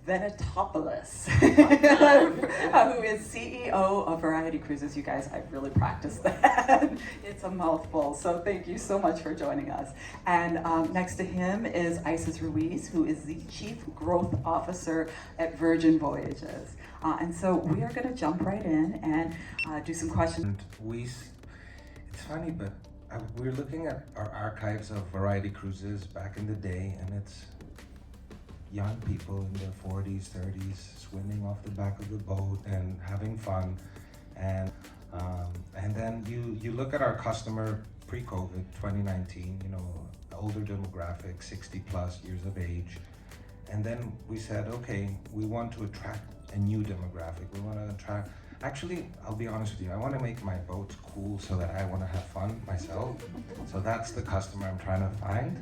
Venetopoulos, who is CEO of Variety Cruises. You guys, I've really practiced that. It's a mouthful, so thank you so much for joining us. And next to him is Isis Ruiz, who is the Chief Growth Officer at Virgin Voyages. And so we are going to jump right in and do some questions. And it's funny, but we're looking at our archives of Variety Cruises back in the day, and it's young people in their 40s, 30s, swimming off the back of the boat and having fun. And then you look at our customer pre-COVID, 2019, older demographic, 60 plus years of age. And then we said, okay, we want to attract a new demographic. We want to attract, actually, I'll be honest with you, I want to make my boats cool so that I want to have fun myself. So that's the customer I'm trying to find.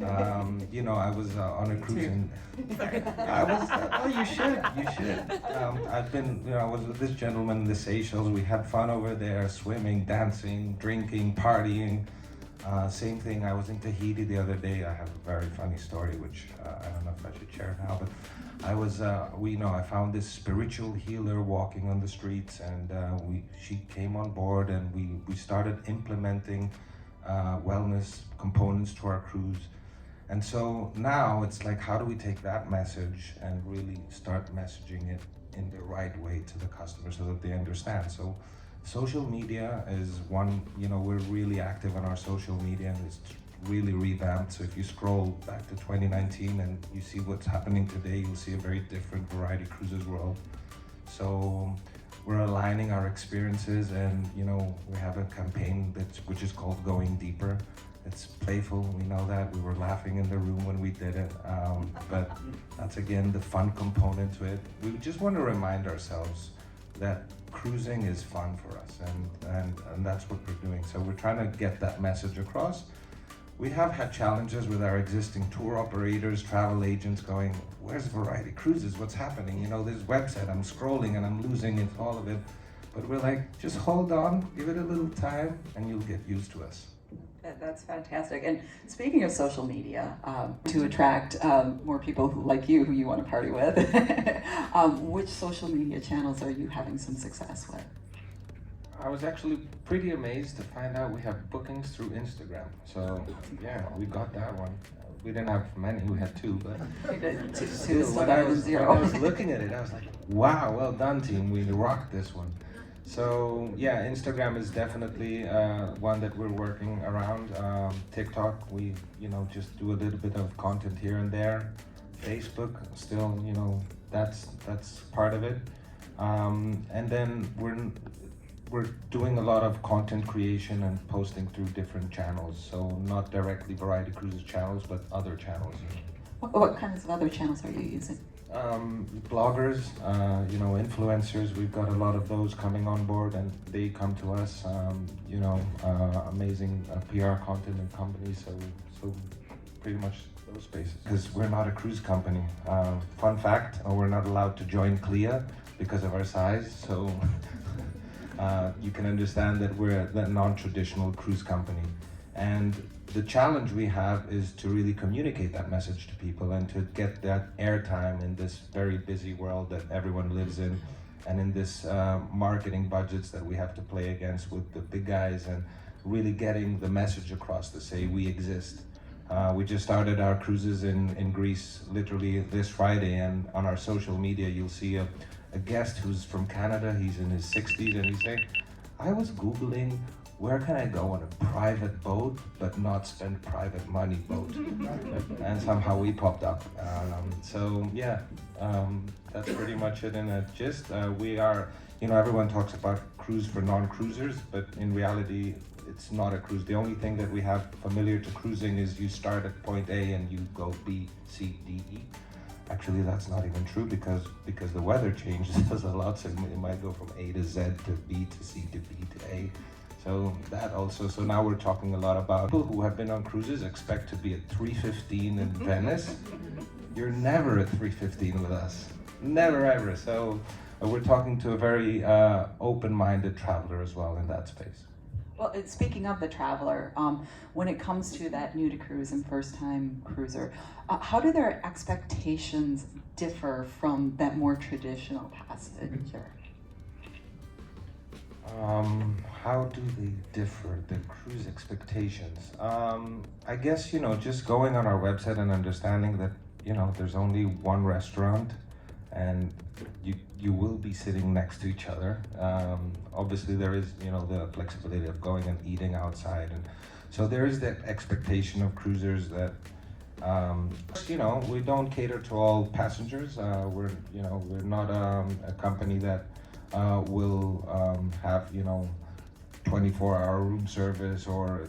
I was on a cruise and you should. I was with this gentleman in the Seychelles. We had fun over there, swimming, dancing, drinking, partying. Same thing, I was in Tahiti the other day. I have a very funny story, which I don't know if I should share now, but I found this spiritual healer walking on the streets, and she came on board, and we started implementing wellness components to our cruise. And so now it's like, how do we take that message and really start messaging it in the right way to the customer so that they understand? So social media is one, we're really active on our social media, and it's really revamped. So if you scroll back to 2019 and you see what's happening today, you'll see a very different Variety Cruises world. So we're aligning our experiences, and we have a campaign which is called Going Deeper. It's playful, we know that. We were laughing in the room when we did it, but that's again the fun component to it. We just want to remind ourselves that cruising is fun for us, and that's what we're doing. So we're trying to get that message across. We have had challenges with our existing tour operators, travel agents going, where's Variety Cruises? What's happening? This website, I'm scrolling and I'm losing it, all of it. But we're like, just hold on, give it a little time, and you'll get used to us. That's fantastic. And speaking of social media, to attract more people like you who you want to party with, which social media channels are you having some success with? I was actually pretty amazed to find out we have bookings through Instagram. So yeah, we got that one. We didn't have many, we had two, but two is still better than zero. When I was looking at it, I was like, wow, well done team, we rocked this one. So yeah, Instagram is definitely one that we're working around. TikTok, we just do a little bit of content here and there. Facebook, still, that's part of it. And then we're doing a lot of content creation and posting through different channels. So not directly Variety Cruises channels, but other channels. What kinds of other channels are you using? Bloggers, influencers. We've got a lot of those coming on board, and they come to us. Amazing PR content and companies. So pretty much those spaces. Because we're not a cruise company. Fun fact: we're not allowed to join CLIA because of our size. So you can understand that we're a non-traditional cruise company. And the challenge we have is to really communicate that message to people and to get that airtime in this very busy world that everyone lives in, and in this marketing budgets that we have to play against with the big guys, and really getting the message across to say we exist. We just started our cruises in Greece literally this Friday, and on our social media you'll see a guest who's from Canada. He's in his 60s, and he's saying, I was Googling where can I go on a private boat but not spend private money boat? And somehow we popped up. So yeah, that's pretty much it in a gist. We are, everyone talks about cruise for non-cruisers, but in reality, it's not a cruise. The only thing that we have familiar to cruising is you start at point A and you go B, C, D, E. Actually, that's not even true because the weather changes a lot, so it might go from A to Z to B to C to B to A. So that also, so now we're talking a lot about people who have been on cruises expect to be at 3:15 in Venice. You're never at 3:15 with us, never ever. So we're talking to a very open-minded traveler as well in that space. Well, speaking of the traveler, when it comes to that new to cruise and first time cruiser, how do their expectations differ from that more traditional passenger? How do they differ, the cruise expectations? I guess, just going on our website and understanding that, there's only one restaurant and you will be sitting next to each other. Obviously there is, the flexibility of going and eating outside. And so there is that expectation of cruisers that, we don't cater to all passengers. We're not a company that will have 24-hour room service, so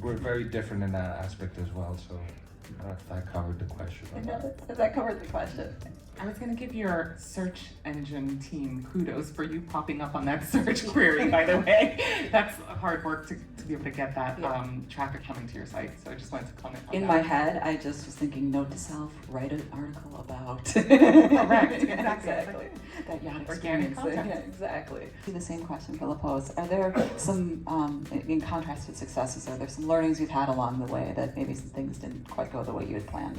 we're very different in that aspect as well. So I don't know if that covered the question. That covered the question. I was going to give your search engine team kudos for you popping up on that search query, by the way. That's hard work to be able to get that traffic coming to your site. So I just wanted to comment on that. In my head, I just was thinking, note to self, write an article about. Correct, exactly. That yacht Organic experience. content. Yeah, exactly. The same question, Filippos. Are there some, in contrast with successes, are there some learnings you've had along the way that maybe some things didn't quite go the way you had planned?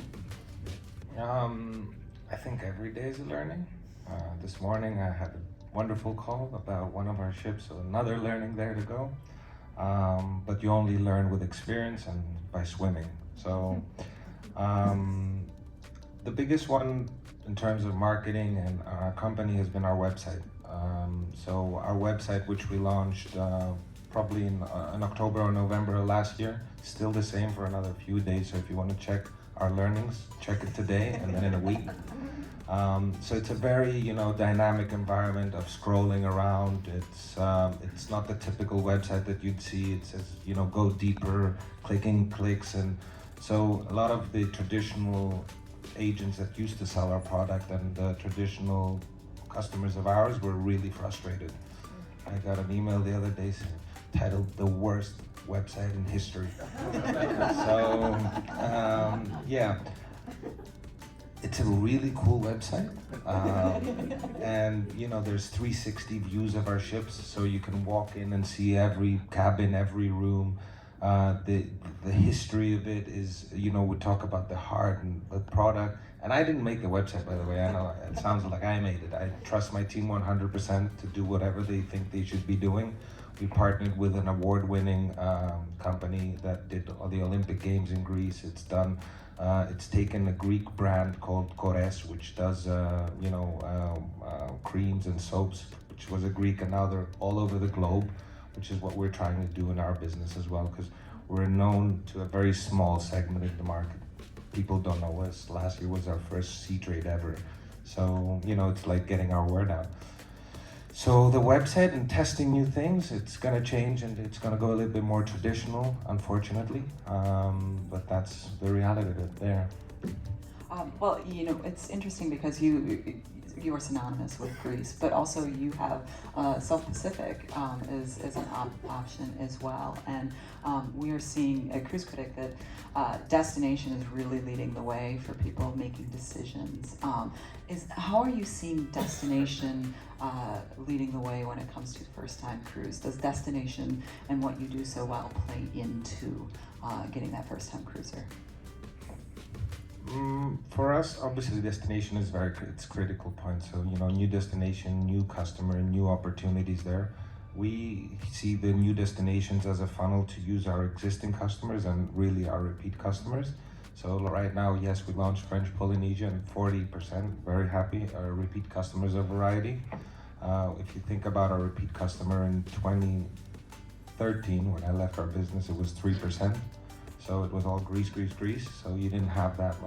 I think every day is a learning. This morning I had a wonderful call about one of our ships, so another learning there to go. But you only learn with experience and by swimming. So the biggest one in terms of marketing and our company has been our website. So our website, which we launched probably in October or November of last year, still the same for another few days. So if you want to check our learnings, check it today and then in a week. So it's a very, dynamic environment of scrolling around. It's not the typical website that you'd see. It says, go deeper, clicking clicks. And so a lot of the traditional agents that used to sell our product and the traditional customers of ours were really frustrated. I got an email the other day titled "The Worst Website in History." So, yeah. It's a really cool website, and there's 360 views of our ships, so you can walk in and see every cabin, every room. The history of it is, we talk about the heart and the product. And I didn't make the website, by the way. I know it sounds like I made it. I trust my team 100% to do whatever they think they should be doing. We partnered with an award-winning company that did all the Olympic Games in Greece. It's taken a Greek brand called Kores, which does creams and soaps, which was a Greek, and now they're all over the globe, which is what we're trying to do in our business as well, because we're known to a very small segment of the market. People don't know us. Last year was our first Seatrade ever. So, it's like getting our word out. So the website and testing new things, it's gonna change and it's gonna go a little bit more traditional, unfortunately. But that's the reality of it there. Well, it's interesting because you are synonymous with Greece, but also you have South Pacific is an option as well. And we are seeing a cruise critic that destination is really leading the way for people making decisions. How are you seeing destination leading the way when it comes to first-time cruise? Does destination and what you do so well play into getting that first-time cruiser? For us, obviously, destination is it's critical point. So, new destination, new customer, new opportunities there. We see the new destinations as a funnel to use our existing customers and really our repeat customers. So right now, yes, we launched French Polynesia and 40%, very happy, our repeat customers of Variety. If you think about our repeat customer in 2013, when I left our business, it was 3%. So it was all Greece. So you didn't have that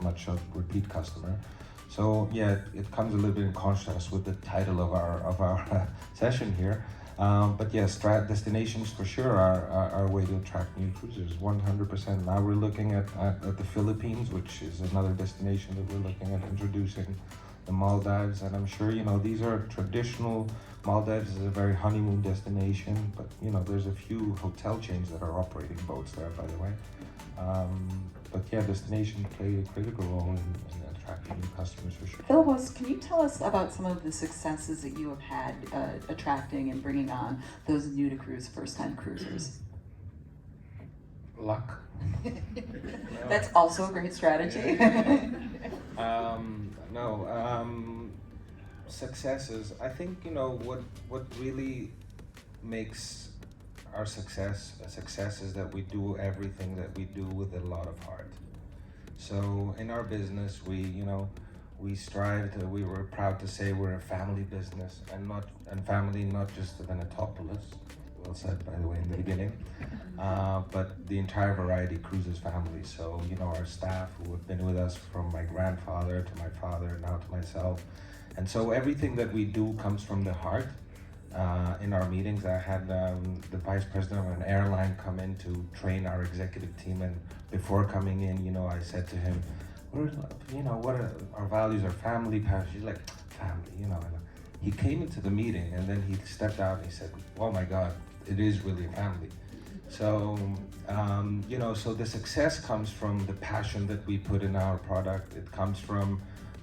much of repeat customer. So yeah, it comes a little bit in contrast with the title of our session here. But yes, destinations for sure are a way to attract new cruisers, 100%. Now we're looking at the Philippines, which is another destination that we're looking at introducing, the Maldives, and I'm sure these are traditional. Maldives is a very honeymoon destination, but there's a few hotel chains that are operating boats there, by the way. But yeah, destination play a critical role in attracting new customers for sure. Filippos, can you tell us about some of the successes that you have had attracting and bringing on those new to cruise, first-time cruisers? Luck. That's also a great strategy. Successes. I think, you know, what really makes our success a success is that we do everything that we do with a lot of heart. So in our business, we strive to, we were proud to say we're a family business, and family not just the Venetopoulos, well said by the way in the beginning, but the entire Variety Cruises family. So, you know, our staff who have been with us from my grandfather to my father, now to myself. And so everything that we do comes from the heart. In our meetings, I had the vice president of an airline come in to train our executive team, and before coming in, you know, I said to him, what are our values, our family, passion? He's like, family, you know. And he came into the meeting, and then he stepped out and he said, oh my God, it is really a family. So, you know, so the success comes from the passion that we put in our product. It comes from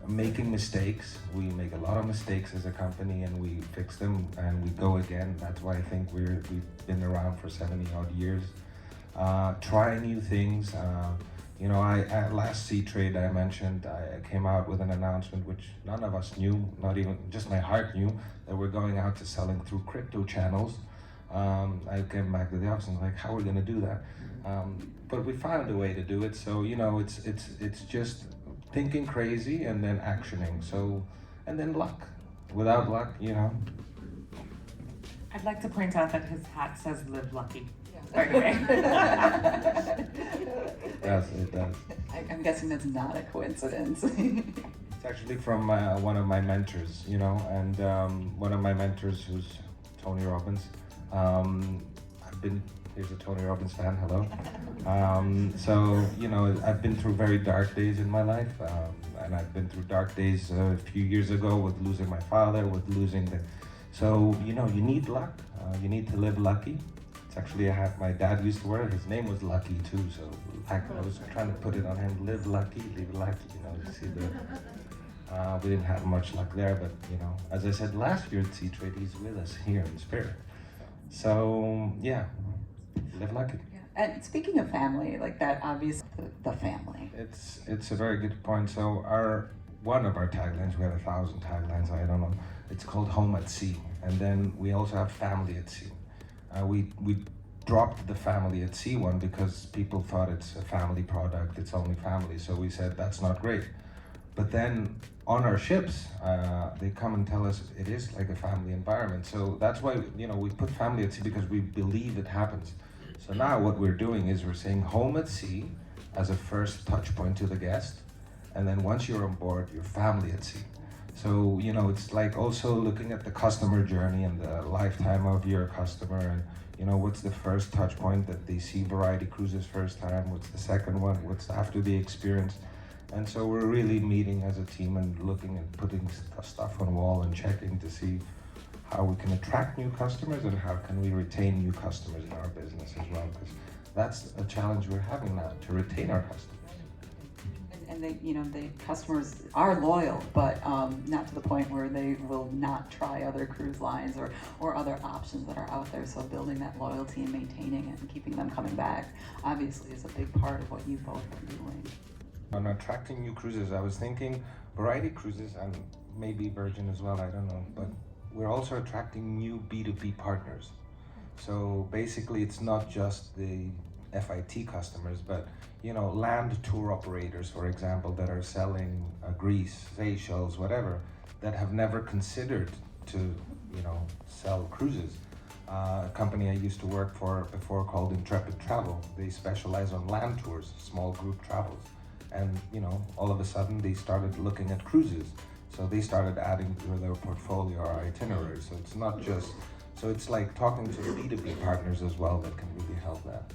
making mistakes. We make a lot of mistakes as a company, and we fix them and we go again. That's why I think we've been around for 70 odd years. Try new things. You know, at last Seatrade I mentioned, I came out with an announcement which none of us knew, not even just my heart knew, that we're going out to selling through crypto channels. I came back to the office and was like, how are we going to do that? But we found a way to do it. So, you know, it's just thinking crazy and then actioning. So, and then luck. Without luck, you know. I'd like to point out that his hat says "Live Lucky." By the way. Yes, it does. I'm guessing that's not a coincidence. It's actually from one of my mentors, you know, and one of my mentors who's Tony Robbins. Here's a Tony Robbins fan, hello. So, you know, I've been through very dark days in my life, and I've been through dark days a few years ago with losing my father, with losing so, you know, you need luck, you need to live lucky. It's actually a hat my dad used to wear, his name was Lucky too, so I was trying to put it on him, live lucky, you know, you see we didn't have much luck there, but, you know, as I said last year at Seatrade, he's with us here in spirit. So, yeah. Live lucky. Yeah. And speaking of family, like that, obviously, the family. It's a very good point. So one of our taglines, we have 1,000 taglines, I don't know. It's called Home at Sea, and then we also have Family at Sea. We dropped the Family at Sea one because people thought it's a family product, it's only family. So we said that's not great. But then on our ships, they come and tell us it is like a family environment. So that's why, you know, we put Family at Sea because we believe it happens. So now what we're doing is we're saying Home at Sea as a first touch point to the guest. And then once you're on board, you're Family at Sea. So, you know, it's like also looking at the customer journey and the lifetime of your customer, and, you know, what's the first touch point that they see Variety Cruises first time, what's the second one, what's after the experience. And so we're really meeting as a team and looking and putting stuff on the wall and checking to see how we can attract new customers and how can we retain new customers in our business as well, because that's a challenge we're having now, to retain our customers. And they, you know, the customers are loyal, but not to the point where they will not try other cruise lines or other options that are out there. So building that loyalty and maintaining it and keeping them coming back obviously is a big part of what you both are doing. On attracting new cruises, I was thinking Variety Cruises and maybe Virgin as well, I don't know, but we're also attracting new B2B partners. So basically it's not just the FIT customers, but, you know, land tour operators, for example, that are selling Greece, Seychelles, whatever, that have never considered to, you know, sell cruises. A company I used to work for before called Intrepid Travel, they specialize on land tours, small group travels. And, you know, all of a sudden they started looking at cruises. So they started adding to their portfolio or itinerary. So it's not just, so it's like talking to B2B partners as well that can really help that.